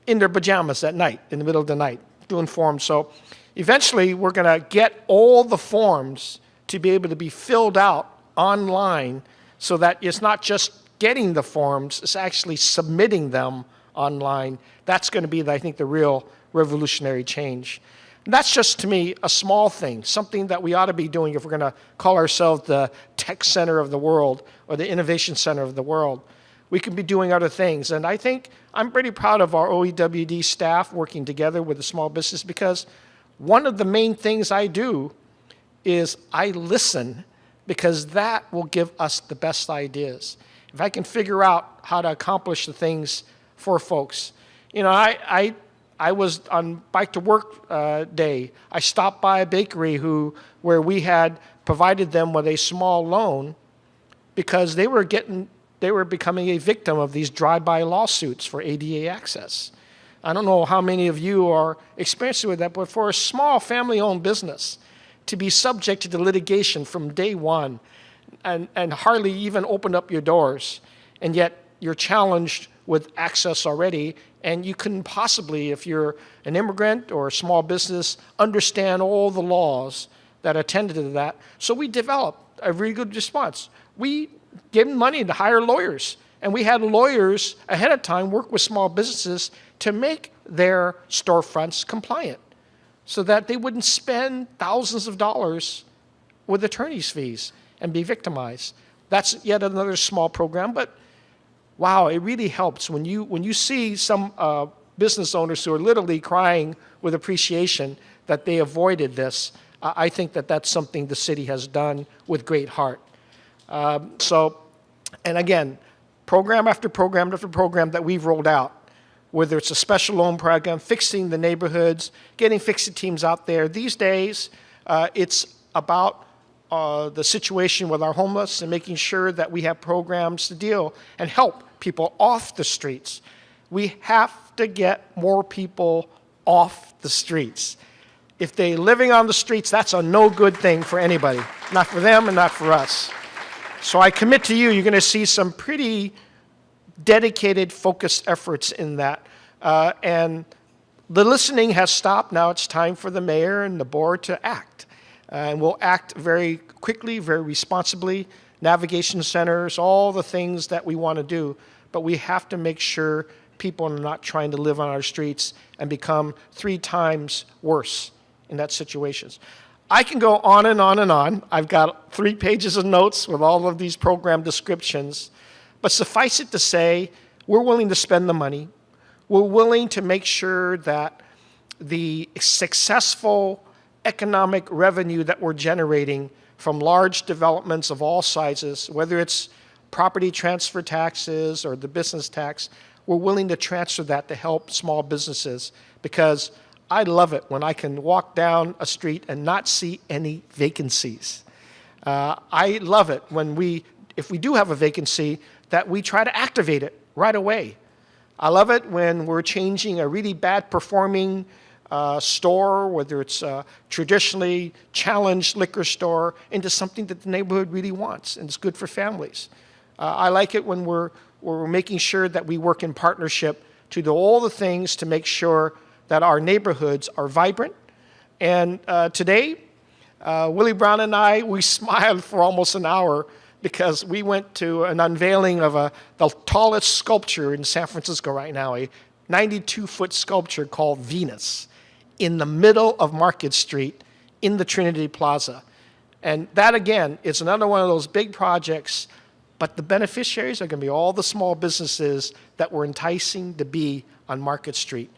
in their pajamas at night, in the middle of the night, doing forms. So eventually we're going to get all the forms to be able to be filled out online so that it's not just getting the forms, it's actually submitting them online. That's going to be, I think, the real revolutionary change. And that's just, to me, a small thing, something that we ought to be doing if we're going to call ourselves the tech center of the world or the innovation center of the world. We can be doing other things. And I think I'm pretty proud of our OEWD staff working together with the small business, because one of the main things I do is I listen, because that will give us the best ideas. If I can figure out how to accomplish the things for folks. You know, I was on Bike to Work day. I stopped by a bakery where we had provided them with a small loan because they were becoming a victim of these drive-by lawsuits for ADA access. I don't know how many of you are experiencing with that, but for a small family-owned business to be subject to the litigation from day one and hardly even open up your doors, and yet you're challenged with access already, and you couldn't possibly, if you're an immigrant or a small business, understand all the laws that attended to that. So we developed a really good response. We gave them money to hire lawyers, and we had lawyers ahead of time work with small businesses to make their storefronts compliant so that they wouldn't spend thousands of dollars with attorney's fees and be victimized. That's yet another small program, but wow, it really helps when you see some business owners who are literally crying with appreciation that they avoided this. I think that that's something the city has done with great heart. And again, program after program after program that we've rolled out, whether it's a special loan program, fixing the neighborhoods, getting fix-it teams out there. These days, it's about the situation with our homeless and making sure that we have programs to deal and help people off the streets. We have to get more people off the streets. If they're living on the streets, that's a no good thing for anybody, not for them and not for us. So I commit to you, you're going to see some pretty dedicated, focused efforts in that. And the listening has stopped. Now it's time for the mayor and the board to act. And we'll act very quickly, very responsibly. navigation centers, all the things that we want to do, but we have to make sure people are not trying to live on our streets and become 3 times worse in that situations. I can go on and on and on. I've got 3 pages of notes with all of these program descriptions, but suffice it to say, we're willing to spend the money. We're willing to make sure that the successful economic revenue that we're generating from large developments of all sizes, whether it's property transfer taxes or the business tax, we're willing to transfer that to help small businesses, because I love it when I can walk down a street and not see any vacancies. I love it when if we do have a vacancy, that we try to activate it right away. I love it when we're changing a really bad performing store, whether it's a traditionally challenged liquor store, into something that the neighborhood really wants and it's good for families. I like it when we're making sure that we work in partnership to do all the things to make sure that our neighborhoods are vibrant. And today, Willie Brown and I, we smiled for almost an hour because we went to an unveiling of the tallest sculpture in San Francisco right now, a 92-foot sculpture called Venus, in the middle of Market Street in the Trinity Plaza. And that, again, is another one of those big projects, but the beneficiaries are going to be all the small businesses that we're enticing to be on Market Street.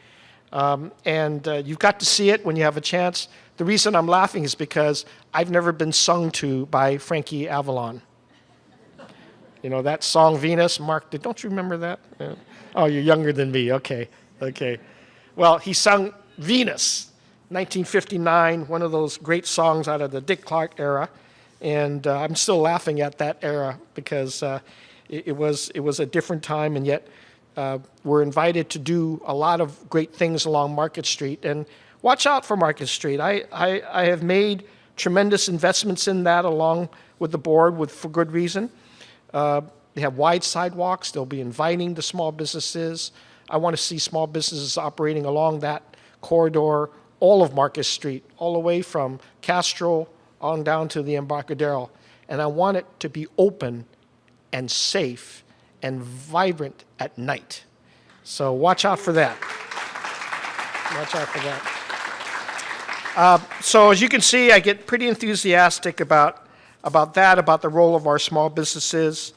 You've got to see it when you have a chance. The reason I'm laughing is because I've never been sung to by Frankie Avalon. You know, that song, Venus, Mark, don't you remember that? Oh, you're younger than me, okay. Well, he sung Venus, 1959, one of those great songs out of the Dick Clark era, and I'm still laughing at that era because it was a different time, and yet we're invited to do a lot of great things along Market Street. And watch out for Market Street. I have made tremendous investments in that along with the board for good reason. They have wide sidewalks. They'll be inviting the small businesses. I want to see small businesses operating along that corridor, all of Market Street, all the way from Castro on down to the Embarcadero. And I want it to be open and safe and vibrant at night. So watch out for that. Watch out for that. So as you can see, I get pretty enthusiastic about the role of our small businesses.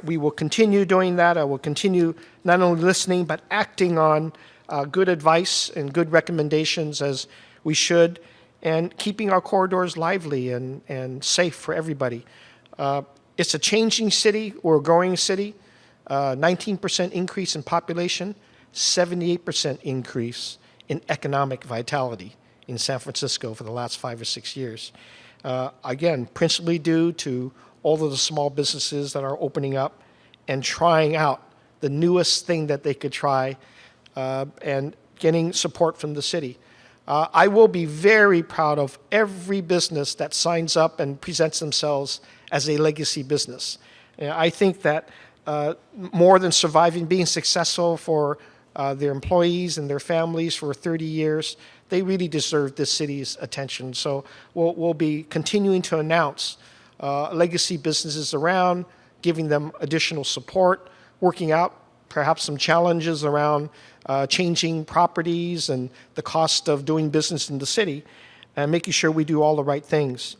We will continue doing that. I will continue not only listening, but acting on good advice and good recommendations as we should, and keeping our corridors lively and safe for everybody. It's a changing city or a growing city. 19% increase in population, 78% increase in economic vitality in San Francisco for the last 5 or 6 years. Again, principally due to all of the small businesses that are opening up and trying out the newest thing that they could try and getting support from the city. I will be very proud of every business that signs up and presents themselves as a legacy business. I think that more than surviving, being successful for their employees and their families for 30 years, they really deserve this city's attention. So we'll be continuing to announce legacy businesses around, giving them additional support, working out perhaps some challenges around changing properties and the cost of doing business in the city, and making sure we do all the right things.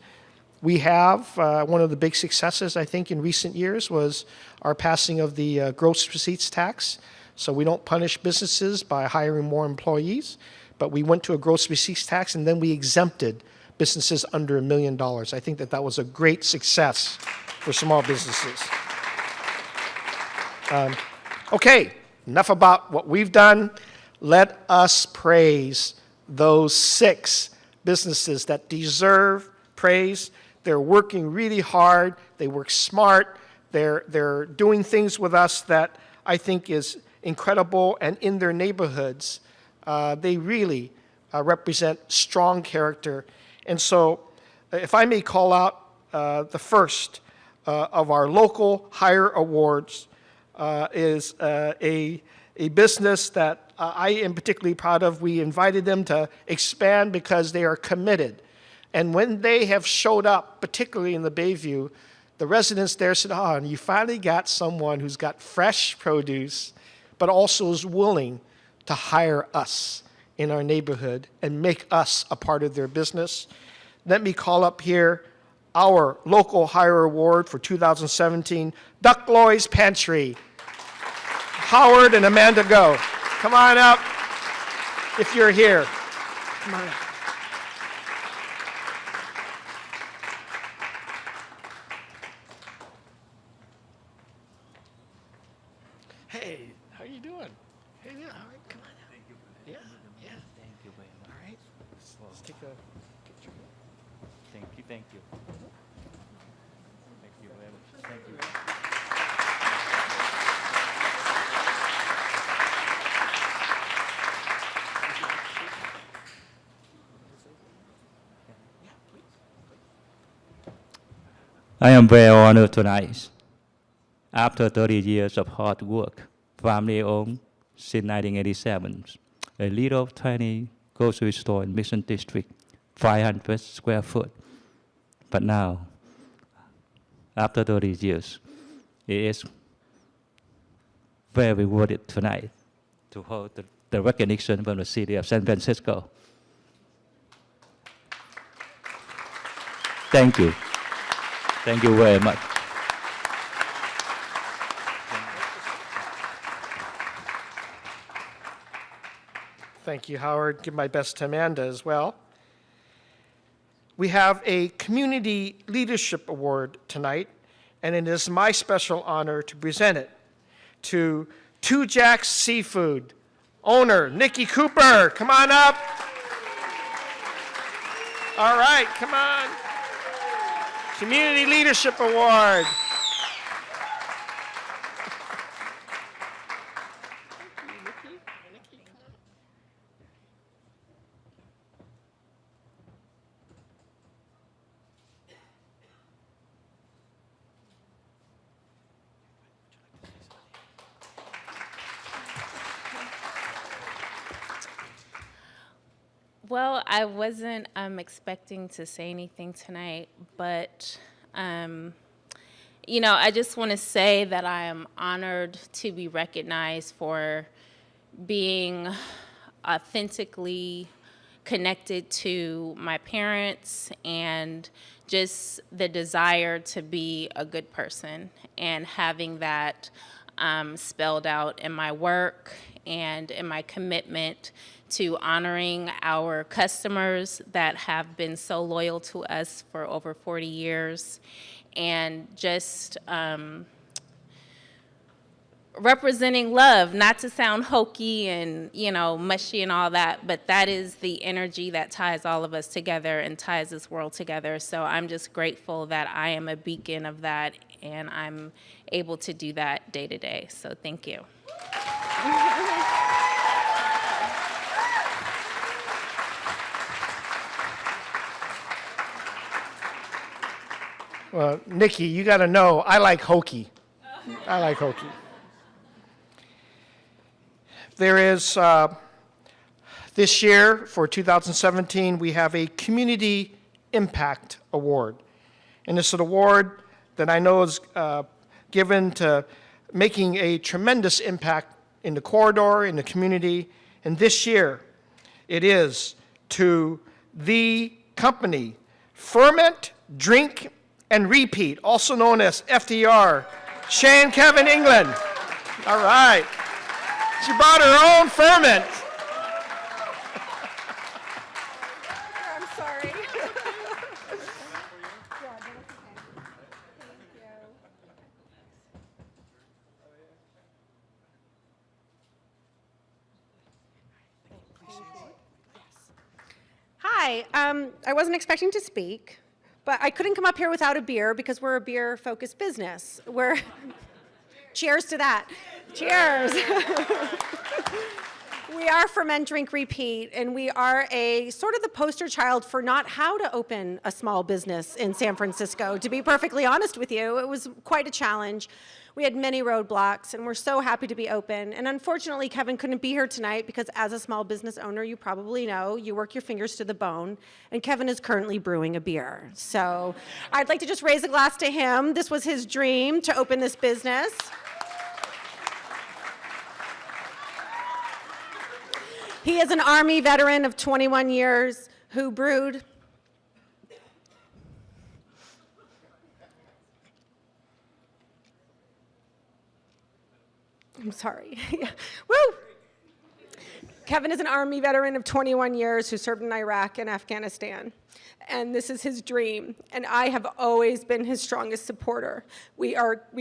We have, one of the big successes, I think, in recent years was our passing of the gross receipts tax. So we don't punish businesses by hiring more employees, but we went to a gross receipts tax, and then we exempted businesses under $1 million. I think that was a great success for small businesses. Okay, enough about what we've done. Let us praise those 6 businesses that deserve praise. They're working really hard. They work smart. They're doing things with us that I think is incredible. And in their neighborhoods, they really represent strong character. And so if I may call out the first of our local hire awards is a business that I am particularly proud of. We invited them to expand because they are committed. And when they have showed up, particularly in the Bayview, the residents there said, oh, and you finally got someone who's got fresh produce, but also is willing to hire us in our neighborhood and make us a part of their business. Let me call up here our local hire award for 2017, Duck Loy's Pantry. Howard and Amanda Go. Come on up if you're here. Come on up. Hey, how you doing? Hey, yeah, all right, come on out. Thank you. Yeah, yeah. Thank you very much. All right, let's take a picture. Thank you, thank you. Thank you very much. Thank you. I am very honored tonight. After 30 years of hard work, family-owned since 1987, a little tiny grocery store in Mission District, 500 square foot. But now, after 30 years, it is very rewarded tonight to hold the recognition from the city of San Francisco. Thank you. Thank you very much. Thank you, Howard. Give my best to Amanda as well. We have a Community Leadership Award tonight, and it is my special honor to present it to Two Jacks Seafood owner, Nikki Cooper. Come on up. All right, come on. Community Leadership Award. Well, I wasn't expecting to say anything tonight, but, I just want to say that I am honored to be recognized for being authentically connected to my parents and just the desire to be a good person and having that spelled out in my work and in my commitment to honoring our customers that have been so loyal to us for over 40 years, and just representing love, not to sound hokey and, mushy and all that, but that is the energy that ties all of us together and ties this world together. So I'm just grateful that I am a beacon of that, and I'm able to do that day to day. So thank you. Well, Nikki, you got to know, I like hokey. I like hokey. There is, this year, for 2017, we have a Community Impact Award. And it's an award that I know is given to making a tremendous impact in the corridor, in the community. And this year, it is to the company, Ferment, Drink, and Repeat, also known as FDR, Shane Kevin England. All right. She brought her own ferment. I'm sorry. Hi, I wasn't expecting to speak, but I couldn't come up here without a beer because we're a beer-focused business. Cheers to that. Cheers. We are Ferment, Drink, Repeat, and we are a sort of the poster child for not how to open a small business in San Francisco. To be perfectly honest with you, it was quite a challenge. We had many roadblocks, and we're so happy to be open. And unfortunately, Kevin couldn't be here tonight because as a small business owner, you probably know, you work your fingers to the bone, and Kevin is currently brewing a beer. So I'd like to just raise a glass to him. This was his dream to open this business. He is an Army veteran of 21 years who brewed. I'm sorry. Woo! Kevin is an Army veteran of 21 years who served in Iraq and Afghanistan. And this is his dream. And I have always been his strongest supporter. We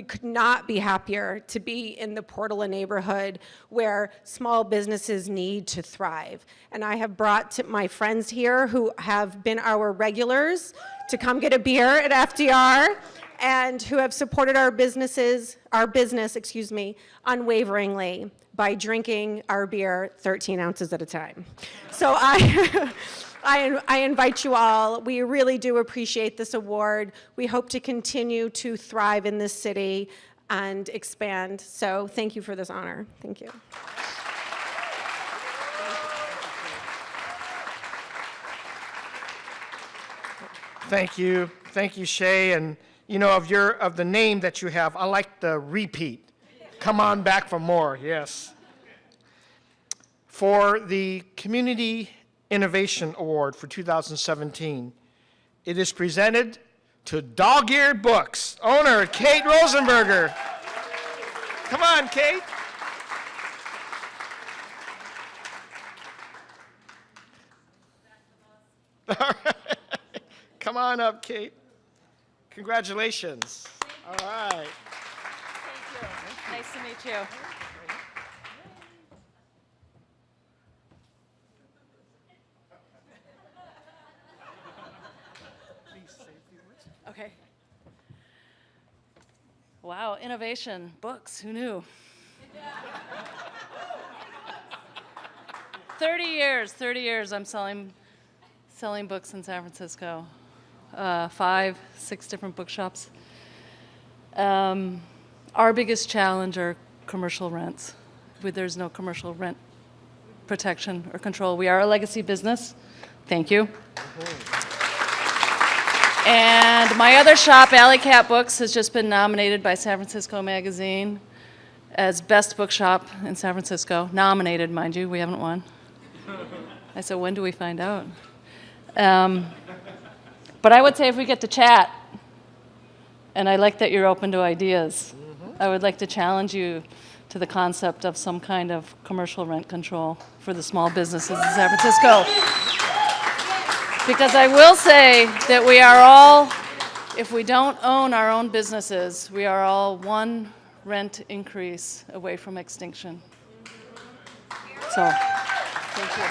could not be happier to be in the Portola neighborhood where small businesses need to thrive. And I have brought my friends here who have been our regulars to come get a beer at FDR and who have supported our business, unwaveringly by drinking our beer 13 ounces at a time. So I invite you all. We really do appreciate this award. We hope to continue to thrive in this city and expand. So thank you for this honor. Thank you. Thank you. Thank you, Shay. And you know, of the name that you have, I like the repeat. Come on back for more, yes. For the Community Innovation Award for 2017, it is presented to Dog-Eared Books owner Kate Rosenberger. Come on, Kate. All right. Come on up, Kate. Congratulations. All right. Thank you. Nice to meet you. Okay. Wow, innovation, books, who knew? 30 years I'm selling books in San Francisco. 5, 6 different bookshops. Our biggest challenge are commercial rents. There's no commercial rent protection or control. We are a legacy business. Thank you. And my other shop, Alley Cat Books, has just been nominated by San Francisco Magazine as best bookshop in San Francisco. Nominated, mind you, we haven't won. I said, when do we find out? But I would say if we get to chat, and I like that you're open to ideas, I would like to challenge you to the concept of some kind of commercial rent control for the small businesses in San Francisco. Because I will say that we are all, if we don't own our own businesses, we are all one rent increase away from extinction. So, thank you.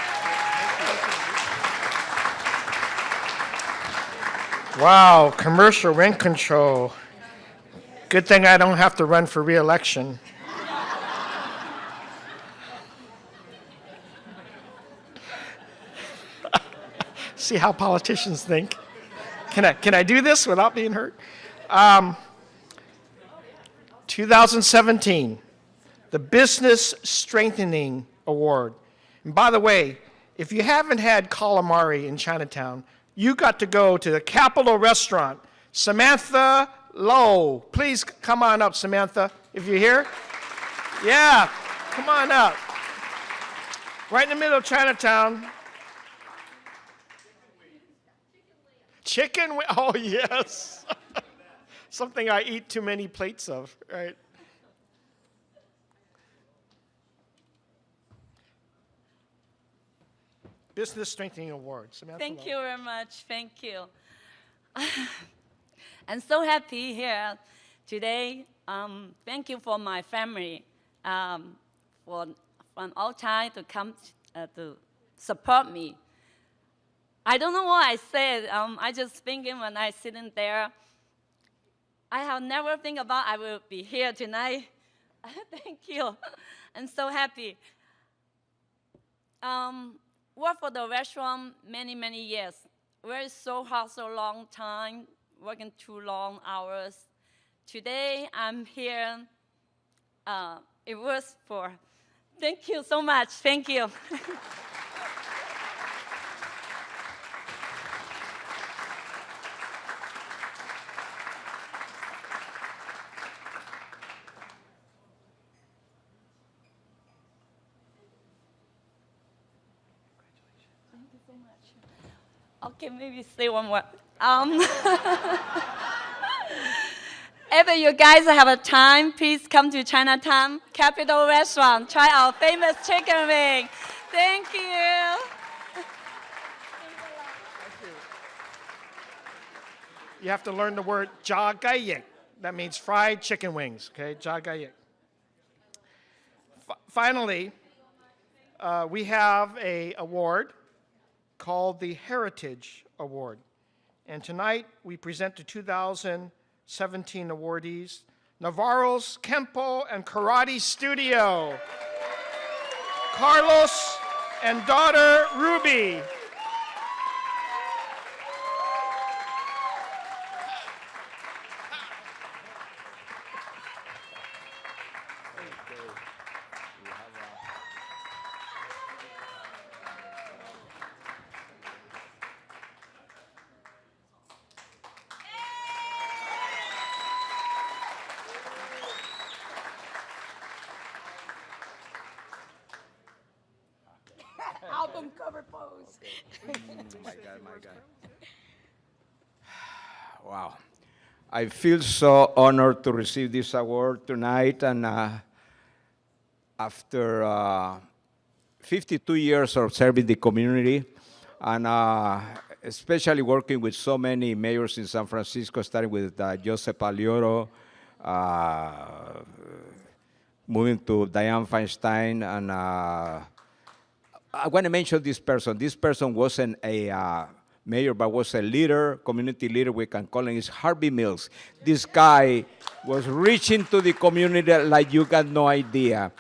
Wow, commercial rent control. Good thing I don't have to run for re-election. See how politicians think. Can I do this without being hurt? 2017, the Business Strengthening Award. And by the way, if you haven't had calamari in Chinatown, you got to go to the Capitol Restaurant. Samantha Lowe, please come on up, Samantha, if you're here. Yeah, come on up. Right in the middle of Chinatown. Chicken wing, oh yes. Something I eat too many plates of, right? Business Strengthening Award. Samantha Thank Lowe. you very much. Thank you. I'm so happy here today. Thank you for my family from all time to come to support me. I don't know what I said. I just thinking when I sitting there, I have never think about I will be here tonight. Thank you. I'm so happy. worked for the restaurant many, many years. Very so hard, so long time, working too long hours. Today, I'm here. It was for, thank you so much, thank you. Okay, maybe say one more. If you guys have a time, please come to Chinatown Capital Restaurant. Try our famous chicken wing. Thank you. You have to learn the word jagayik. That means fried chicken wings, okay? Jagayik. Finally, we have an award called the Heritage Award. And tonight we present the 2017 awardees, Navarro's Kempo and Karate Studio, Carlos and daughter Ruby. Album cover pose. My God. Wow. I feel so honored to receive this award tonight, and after 52 years of serving the community, and especially working with so many mayors in San Francisco, starting with Joseph Alioro, moving to Dianne Feinstein, and I want to mention this person. This person wasn't a mayor, but was a leader, community leader, we can call him, is Harvey Mills. This guy was reaching to the community like you got no idea.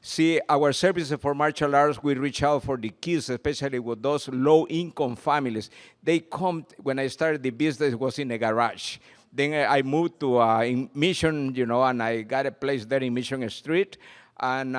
See, our services for martial arts, we reach out for the kids, especially with those low-income families. They come, when I started the business, it was in a garage. Then I moved to in Mission, and I got a place there in Mission Street. And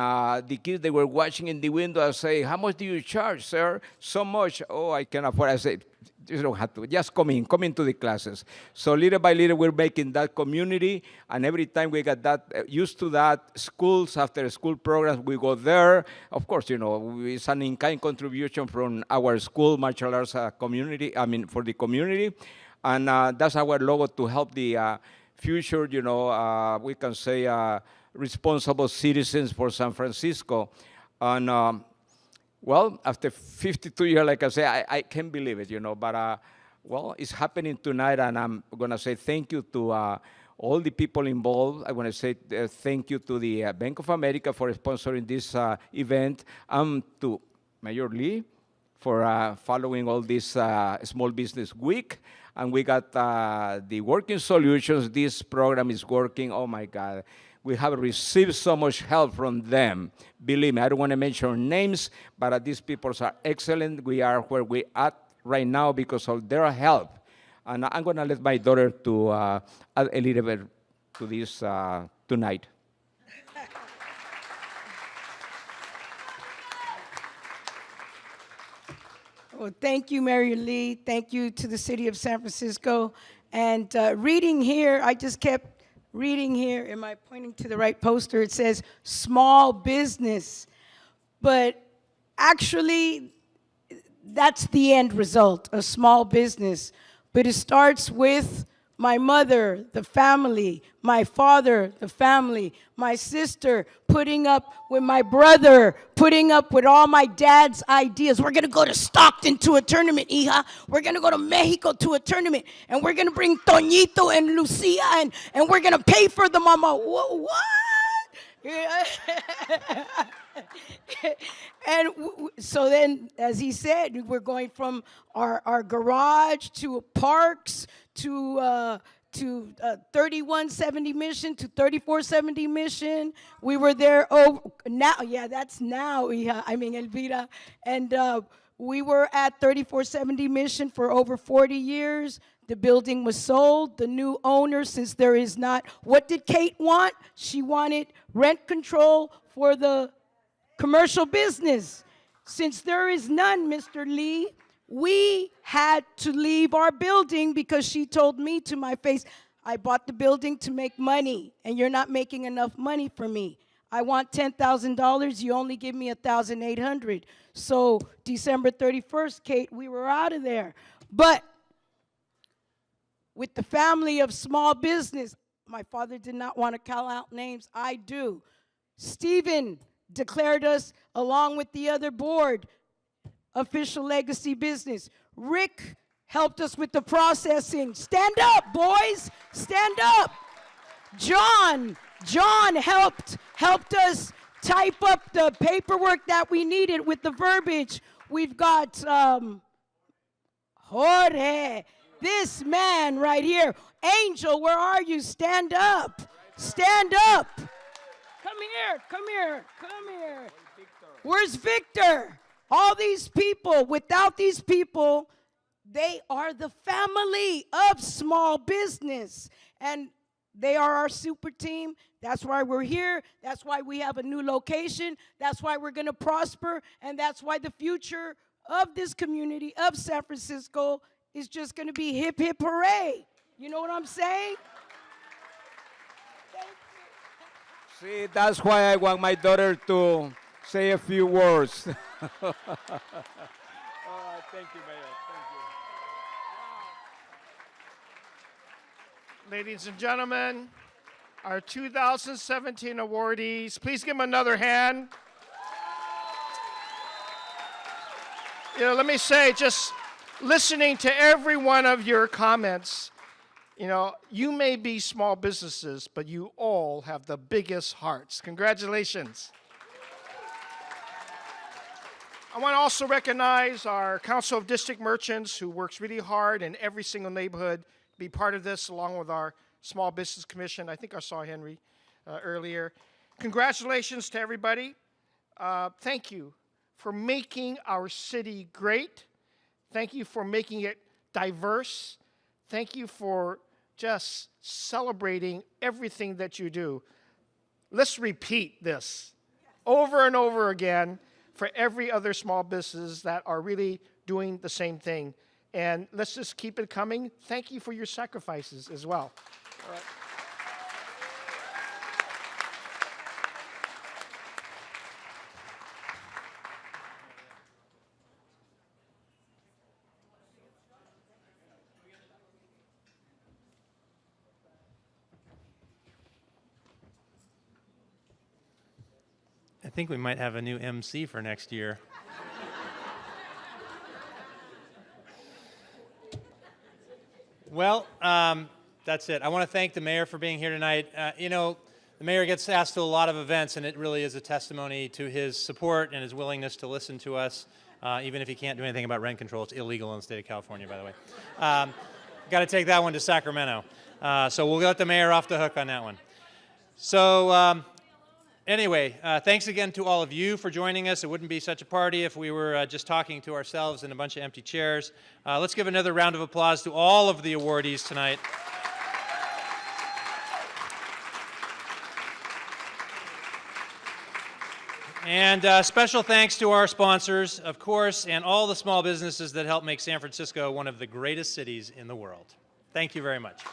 the kids, they were watching in the window. I say, how much do you charge, sir? So much. Oh, I can afford. I said, you don't have to. Just come into the classes. So little by little, we're making that community. And every time we got that used to that, schools, after school programs, we go there. Of course, it's an in-kind contribution from our school martial arts community, for the community. And that's our logo to help the future, we can say, responsible citizens for San Francisco. And well, after 52 years, like I say, I can't believe it, but well, it's happening tonight, and I'm going to say thank you to all the people involved. I want to say thank you to the Bank of America for sponsoring this event, to Mayor Lee for following all this Small Business Week. And we got the Working Solutions. This program is working. Oh, my God. We have received so much help from them. Believe me, I don't want to mention names, but these people are excellent. We are where we are right now because of their help. And I'm going to let my daughter to add a little bit to this tonight. Well, thank you, Mary Lee. Thank you to the city of San Francisco. And reading here, I just kept reading here. Am I pointing to the right poster? It says small business. But actually, that's the end result, a small business. But it starts with my mother, the family, my father, the family, my sister, putting up with my brother, putting up with all my dad's ideas. We're going to go to Stockton to a tournament, hija. We're going to go to Mexico to a tournament. And we're going to bring Toñito and Lucia, and we're going to pay for the mama. What? And so then, as he said, we're going from our garage to parks to to 3170 Mission, to 3470 Mission. We were there, that's now, Elvira. And we were at 3470 Mission for over 40 years. The building was sold. The new owner, since there is not, what did Kate want? She wanted rent control for the commercial business. Since there is none, Mr. Lee, we had to leave our building because she told me to my face, I bought the building to make money, and you're not making enough money for me. I want $10,000, you only give me $1,800. So December 31st, Kate, we were out of there. But with the family of small business, my father did not want to call out names, I do. Stephen declared us, along with the other board, official legacy business. Rick helped us with the processing. Stand up, boys, stand up. John helped us type up the paperwork that we needed with the verbiage. We've got Jorge, this man right here. Angel, where are you? Stand up, stand up. Come here. Where's Victor? All these people, without these people, they are the family of small business. And they are our super team. That's why we're here. That's why we have a new location. That's why we're going to prosper. And that's why the future of this community of San Francisco is just going to be hip, hip, hooray. You know what I'm saying? See, that's why I want my daughter to say a few words. All right, thank you, Mayor. Thank you. Ladies and gentlemen, our 2017 awardees, please give them another hand. Let me say, just listening to every one of your comments, you may be small businesses, but you all have the biggest hearts. Congratulations. I want to also recognize our Council of District Merchants, who works really hard in every single neighborhood to be part of this, along with our Small Business Commission. I think I saw Henry earlier. Congratulations to everybody. Thank you for making our city great. Thank you for making it diverse. Thank you for just celebrating everything that you do. Let's repeat this over and over again for every other small business that are really doing the same thing. And let's just keep it coming. Thank you for your sacrifices as well. All right. I think we might have a new MC for next year. Well, that's it. I want to thank the mayor for being here tonight. The mayor gets asked to a lot of events, and it really is a testimony to his support and his willingness to listen to us, even if he can't do anything about rent control. It's illegal in the state of California, by the way. Got to take that one to Sacramento. So we'll let the mayor off the hook on that one. So anyway, thanks again to all of you for joining us. It wouldn't be such a party if we were just talking to ourselves in a bunch of empty chairs. Let's give another round of applause to all of the awardees tonight. And special thanks to our sponsors, of course, and all the small businesses that help make San Francisco one of the greatest cities in the world. Thank you very much.